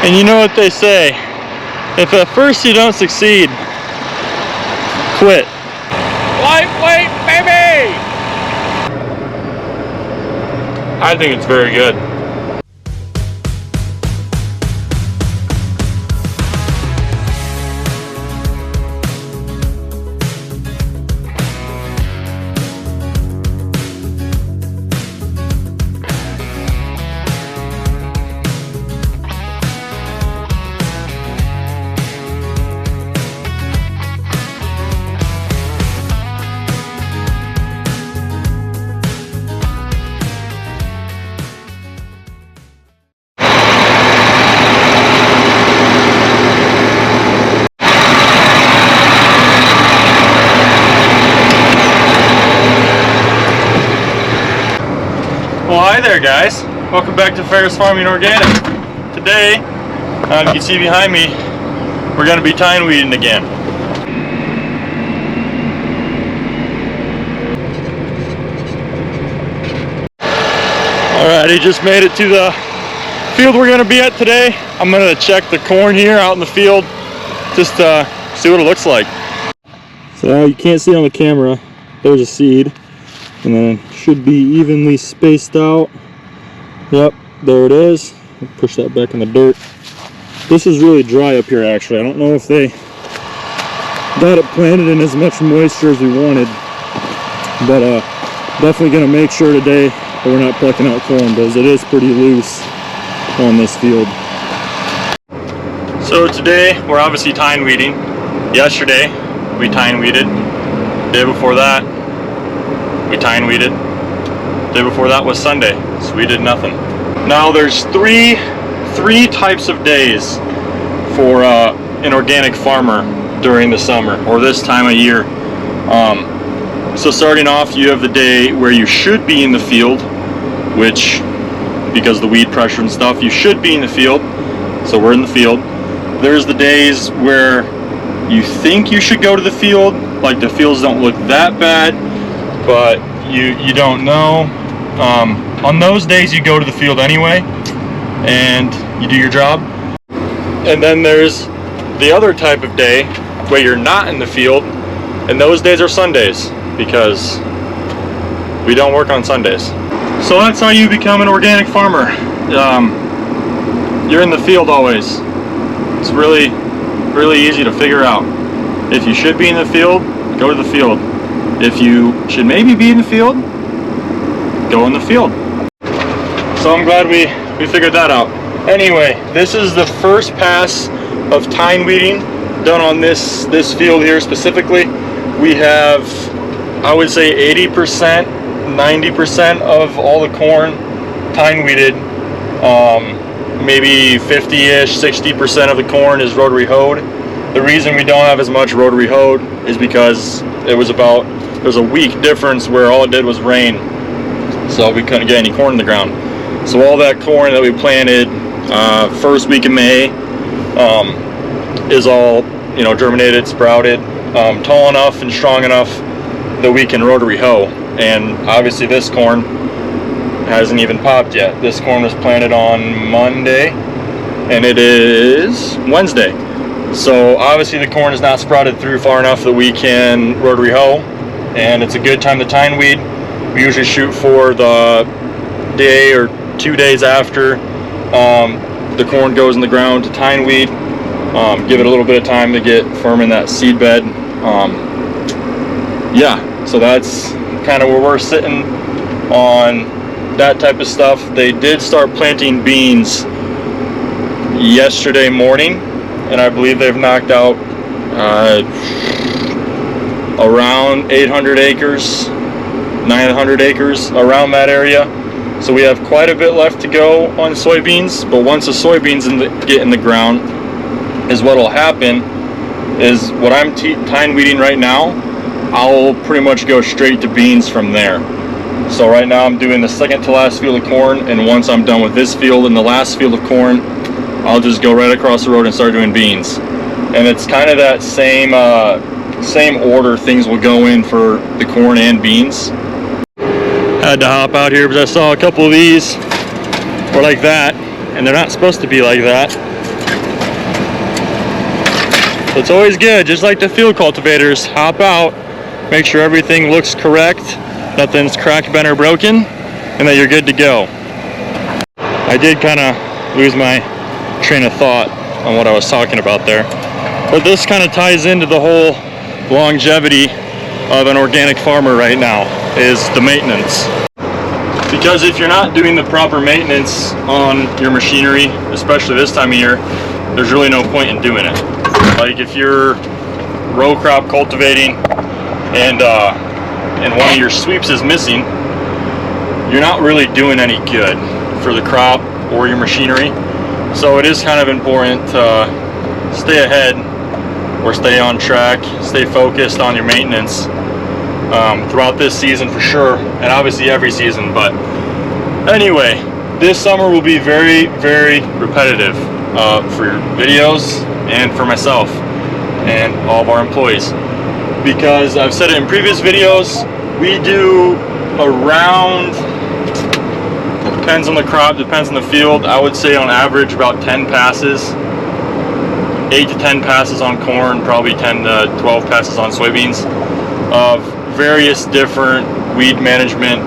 And you know what they say, if at first you don't succeed, quit. Lightweight, baby! I think it's very good. Well, hi there guys, welcome back to Ferris Farming Organic. Today, you can see behind me, we're going to be tine weeding again. Alrighty, just made it to the field we're going to be at today. I'm going to check the corn here out in the field, just see what it looks like. So you can't see on the camera, there's a seed. And then it should be evenly spaced out. Yep, there it is. Push that back in the dirt. This is really dry up here actually. I don't know if they got it planted in as much moisture as we wanted. But definitely gonna make sure today that we're not plucking out corn because it is pretty loose on this field. So today we're obviously tine weeding. Yesterday we tine weeded. The day before that we tine weeded. The day before that was Sunday, so we did nothing. Now there's three types of days for an organic farmer during the summer or this time of year. So starting off, you have the day where you should be in the field, which because of the weed pressure and stuff, you should be in the field. So we're in the field. There's the days where you think you should go to the field, like the fields don't look that bad, but you don't know. On those days you go to the field anyway and you do your job. And then there's the other type of day where you're not in the field, and those days are Sundays because we don't work on Sundays. So that's how you become an organic farmer. You're in the field always. It's really easy to figure out. If you should be in the field, go to the field. If you should maybe be in the field, go in the field. So I'm glad we figured that out. Anyway, this is the first pass of tine weeding done on this field here specifically. We have, I would say 80%, 90% of all the corn tine weeded. Maybe 50-ish, 60% of the corn is rotary hoed. The reason we don't have as much rotary hoed is because there's a week difference where all it did was rain, so we couldn't get any corn in the ground. So all that corn that we planted first week of May is all germinated, sprouted, tall enough and strong enough that we can rotary hoe. And obviously this corn hasn't even popped yet. This corn was planted on Monday and it is Wednesday. So obviously the corn is not sprouted through far enough that we can rotary hoe, and it's a good time to tine weed. We usually shoot for the day or 2 days after the corn goes in the ground to tine weed. Give it a little bit of time to get firm in that seed bed. Yeah, so that's kind of where we're sitting on that type of stuff. They did start planting beans yesterday morning, and I believe they've knocked out around 800 acres, 900 acres, around that area. So we have quite a bit left to go on soybeans, but once the soybeans get in the ground, is what will happen is what I'm tine weeding right now, I'll pretty much go straight to beans from there. So right now I'm doing the second to last field of corn, and once I'm done with this field and the last field of corn, I'll just go right across the road and start doing beans. And it's kind of that same order things will go in for the corn and beans. Had to hop out here because I saw a couple of these were like that, and they're not supposed to be like that. So it's always good, just like the field cultivators, hop out, make sure everything looks correct, nothing's cracked, bent, or broken, and that you're good to go. I did kind of lose my train of thought on what I was talking about there, but this kind of ties into the whole longevity of an organic farmer right now, is the maintenance. Because if you're not doing the proper maintenance on your machinery, especially this time of year, there's really no point in doing it. Like if you're row crop cultivating and one of your sweeps is missing, you're not really doing any good for the crop or your machinery. So it is kind of important to stay ahead or stay on track, stay focused on your maintenance throughout this season for sure, and obviously every season. But anyway, this summer will be very, very repetitive for your videos and for myself and all of our employees, because I've said it in previous videos, we do around, depends on the crop, depends on the field, I would say on average about 10 passes, 8 to 10 passes on corn, probably 10 to 12 passes on soybeans, of various different weed management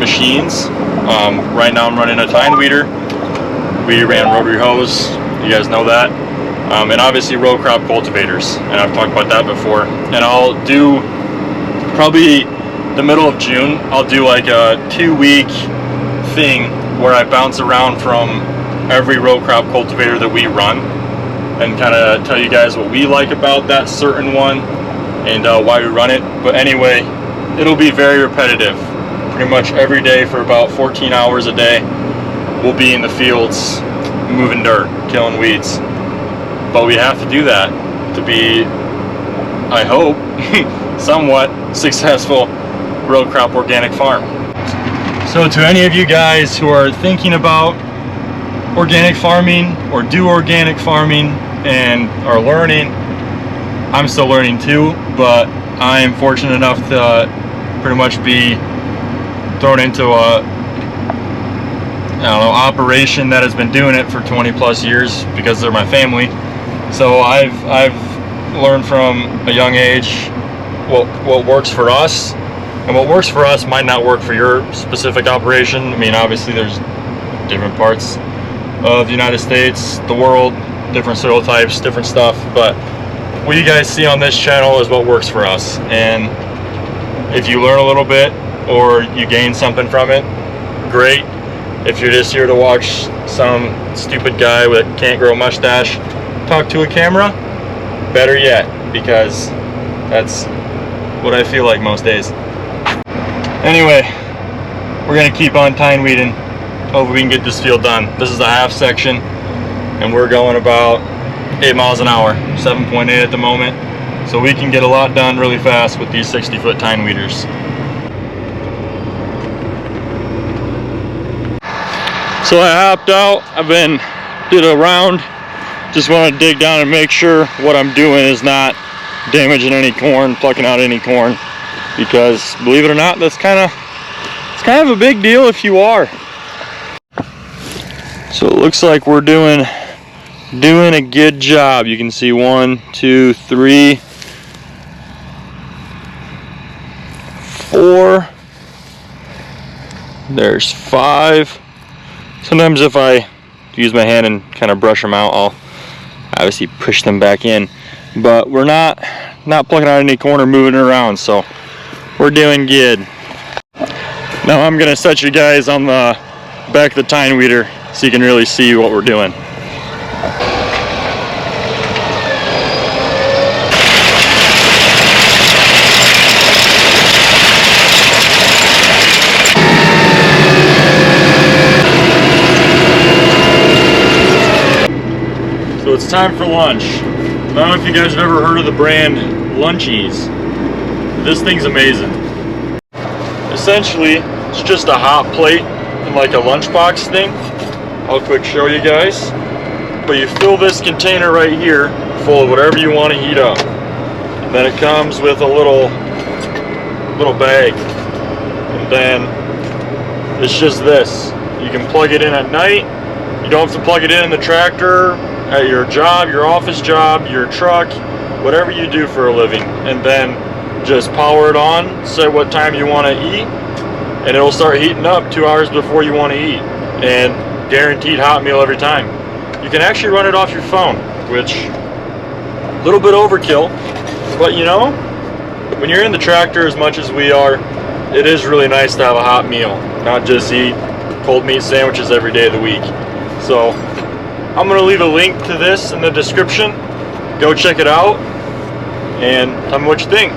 machines. Right now I'm running a tine weeder. We ran rotary hose, you guys know that. And obviously row crop cultivators, and I've talked about that before. And I'll do, probably the middle of June, I'll do like a 2-week thing where I bounce around from every row crop cultivator that we run and kind of tell you guys what we like about that certain one and why we run it. But anyway, it'll be very repetitive. Pretty much every day for about 14 hours a day, we'll be in the fields moving dirt, killing weeds. But we have to do that to be, I hope, somewhat successful row crop organic farm. So to any of you guys who are thinking about organic farming or do organic farming and are learning, I'm still learning too, but I am fortunate enough to pretty much be thrown into a, I don't know, operation that has been doing it for 20 plus years because they're my family. So I've learned from a young age what works for us, and what works for us might not work for your specific operation. I mean, obviously there's different parts of the United States, the world, different soil types, different stuff, but what you guys see on this channel is what works for us. And if you learn a little bit or you gain something from it, great. If you're just here to watch some stupid guy that can't grow a mustache talk to a camera, better yet, because that's what I feel like most days. Anyway, we're gonna keep on tine weeding. Hopefully we can get this field done. This is a half section and we're going about 8 miles an hour, 7.8 at the moment, so we can get a lot done really fast with these 60-foot tine weeders. So I hopped out, did a round, just want to dig down and make sure what I'm doing is not damaging any corn, plucking out any corn, because believe it or not, it's kind of a big deal if you are. So it looks like we're doing a good job. You can see 1, 2, 3, 4, there's 5. Sometimes if I use my hand and kind of brush them out, I'll obviously push them back in, but we're not plucking out any corn or moving it around, so we're doing good. Now I'm gonna set you guys on the back of the tine weeder so you can really see what we're doing. So it's time for lunch. I don't know if you guys have ever heard of the brand Lunchies. This thing's amazing. Essentially, it's just a hot plate and like a lunchbox thing. I'll quick show you guys. But you fill this container right here full of whatever you want to heat up. And then it comes with a little bag. And then it's just this. You can plug it in at night. You don't have to plug it in the tractor at your job, your office job, your truck, whatever you do for a living, and then just power it on, set what time you want to eat, and it'll start heating up 2 hours before you want to eat, and guaranteed hot meal every time. You can actually run it off your phone, which a little bit overkill, but you know, when you're in the tractor as much as we are, it is really nice to have a hot meal, not just eat cold meat sandwiches every day of the week. So I'm going to leave a link to this in the description. Go check it out and tell me what you think.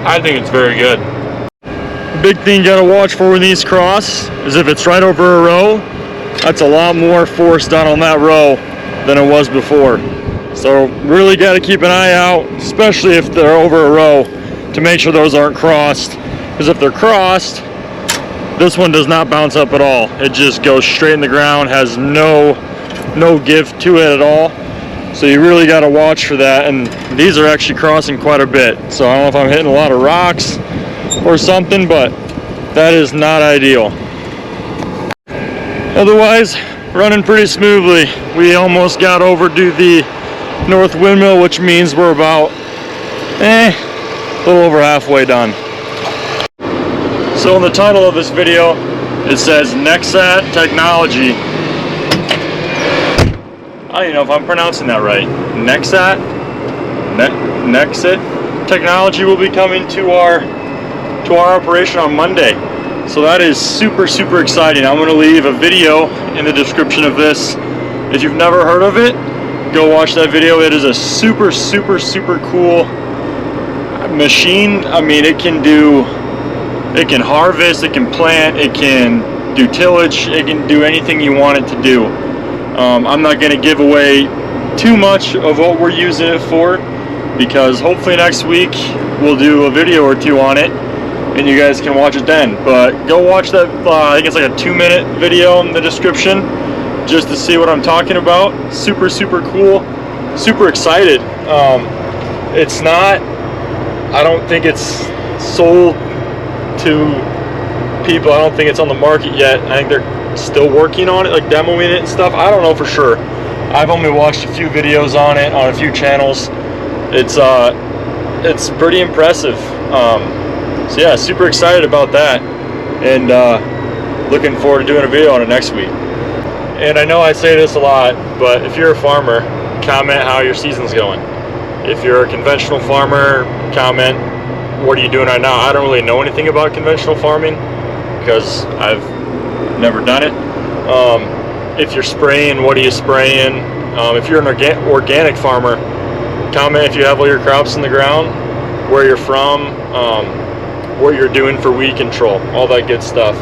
I think it's very good. The big thing you gotta watch for when these cross is if it's right over a row, that's a lot more force done on that row than it was before. So really gotta keep an eye out, especially if they're over a row, to make sure those aren't crossed. Because if they're crossed, this one does not bounce up at all. It just goes straight in the ground, has no give to it at all. So you really got to watch for that, and these are actually crossing quite a bit. So I don't know if I'm hitting a lot of rocks or something, but that is not ideal. Otherwise, running pretty smoothly. We almost got over to the north windmill, which means we're about a little over halfway done. So in the title of this video, it says NEXAT technology. I don't even know if I'm pronouncing that right. NEXAT? NEXAT technology will be coming to our operation on Monday. So that is super, super exciting. I'm going to leave a video in the description of this. If you've never heard of it, go watch that video. It is a super, super, super cool machine. I mean, it can harvest, it can plant, it can do tillage, it can do anything you want it to do. I'm not going to give away too much of what we're using it for, because hopefully next week we'll do a video or two on it and you guys can watch it then. But go watch that, I think it's like a 2-minute video in the description, just to see what I'm talking about. Super, super cool, super excited. It's not, I don't think it's sold to people. I don't think it's on the market yet. I think they're still working on it, like demoing it and stuff. I don't know for sure. I've only watched a few videos on it on a few channels. It's pretty impressive. So yeah, super excited about that, and looking forward to doing a video on it next week. And I know I say this a lot, but if you're a farmer, comment how your season's going. If you're a conventional farmer, comment what are you doing right now. I don't really know anything about conventional farming because I've never done it. If you're spraying, what are you spraying? If you're an organic farmer, comment if you have all your crops in the ground, where you're from, what you're doing for weed control, all that good stuff.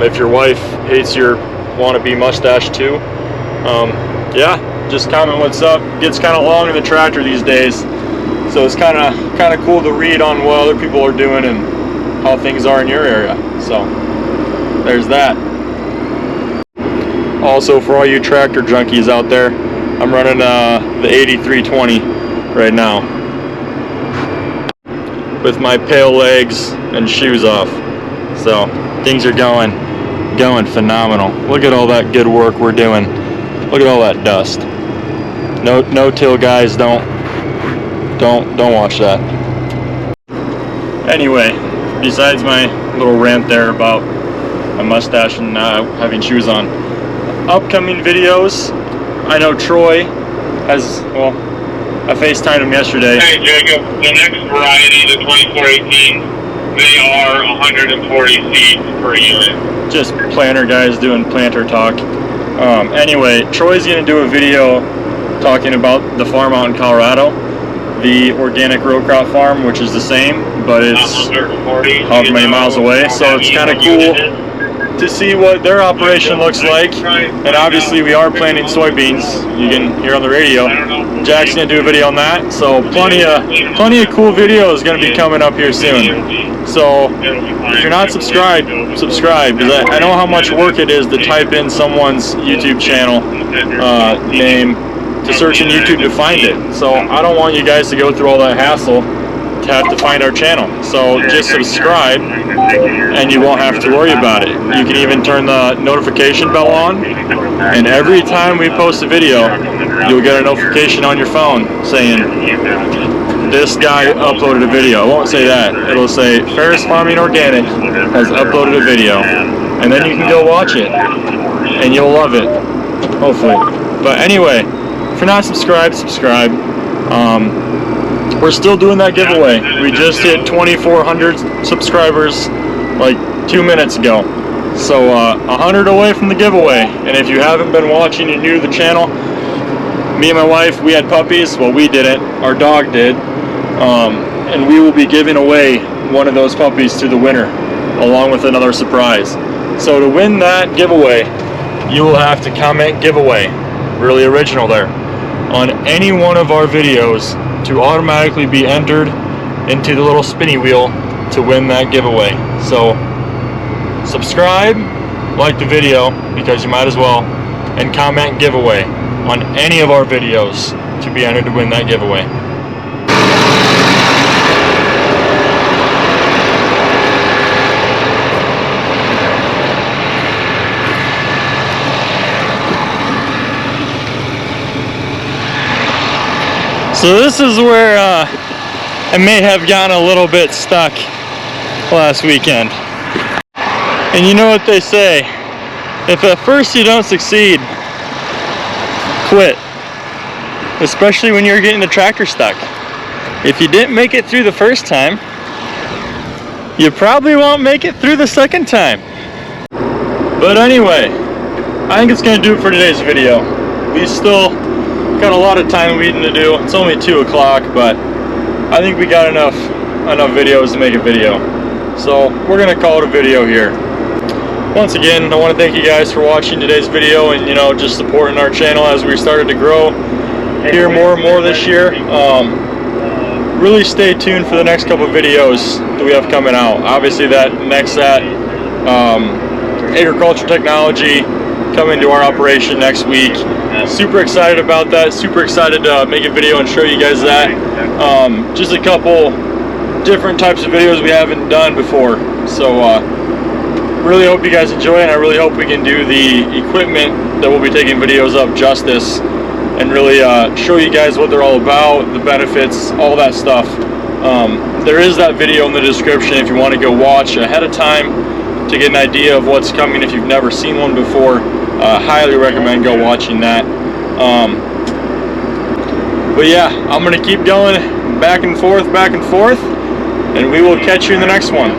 If your wife hates your wannabe mustache too, yeah, just comment what's up. It gets kind of long in the tractor these days, so it's kind of cool to read on what other people are doing and how things are in your area. So there's that. Also, for all you tractor junkies out there, I'm running the 8320 right now with my pale legs and shoes off. So things are going phenomenal. Look at all that good work we're doing. Look at all that dust. No till guys, don't watch that. Anyway, besides my little rant there about my mustache and having shoes on, upcoming videos, I know Troy has, well, I FaceTimed him yesterday. Hey Jacob, the next variety, the 2418, they are 140 seeds per unit. Just planter guys doing planter talk. Anyway, Troy's going to do a video talking about the farm out in Colorado, the organic row crop farm, which is the same, but it's however many miles away. So it's kind of cool to see what their operation looks like. And obviously we are planting soybeans. You can hear on the radio. Jack's gonna do a video on that. So plenty of cool videos gonna be coming up here soon. So if you're not subscribed, subscribe, because I know how much work it is to type in someone's YouTube channel name to search in YouTube to find it. So I don't want you guys to go through all that hassle have to find our channel. So just subscribe and you won't have to worry about it. You can even turn the notification bell on, and every time we post a video, you'll get a notification on your phone saying, this guy uploaded a video. It won't say that. It'll say, Ferris Farming Organic has uploaded a video. And then you can go watch it, and you'll love it, hopefully. But anyway, if you're not subscribed, subscribe. We're still doing that giveaway. We just hit 2,400 subscribers like 2 minutes ago. So 100 away from the giveaway. And if you haven't been watching, you're new to the channel, me and my wife, we had puppies. Well, we didn't. Our dog did. And we will be giving away one of those puppies to the winner, along with another surprise. So to win that giveaway, you will have to comment giveaway, really original there, on any one of our videos to automatically be entered into the little spinny wheel to win that giveaway. So subscribe, like the video, because you might as well, and comment giveaway on any of our videos to be entered to win that giveaway. So this is where I may have gotten a little bit stuck last weekend. And you know what they say, if at first you don't succeed, quit. Especially when you're getting the tractor stuck. If you didn't make it through the first time, you probably won't make it through the second time. But anyway, I think it's going to do it for today's video. We still got a lot of time weeding to do. It's only 2 o'clock, but I think we got enough videos to make a video. So we're gonna call it a video here. Once again, I want to thank you guys for watching today's video and, you know, just supporting our channel as we started to grow here more and more this year. Really stay tuned for the next couple of videos that we have coming out. Obviously that NEXAT agriculture technology coming to our operation next week. Super excited about that. Super excited to make a video and show you guys that. Just a couple different types of videos we haven't done before. So really hope you guys enjoy, and I really hope we can do the equipment that we'll be taking videos of justice and really show you guys what they're all about, the benefits, all that stuff. There is that video in the description if you want to go watch ahead of time to get an idea of what's coming if you've never seen one before. Highly recommend go watching that. But yeah, I'm gonna keep going back and forth, and we will catch you in the next one.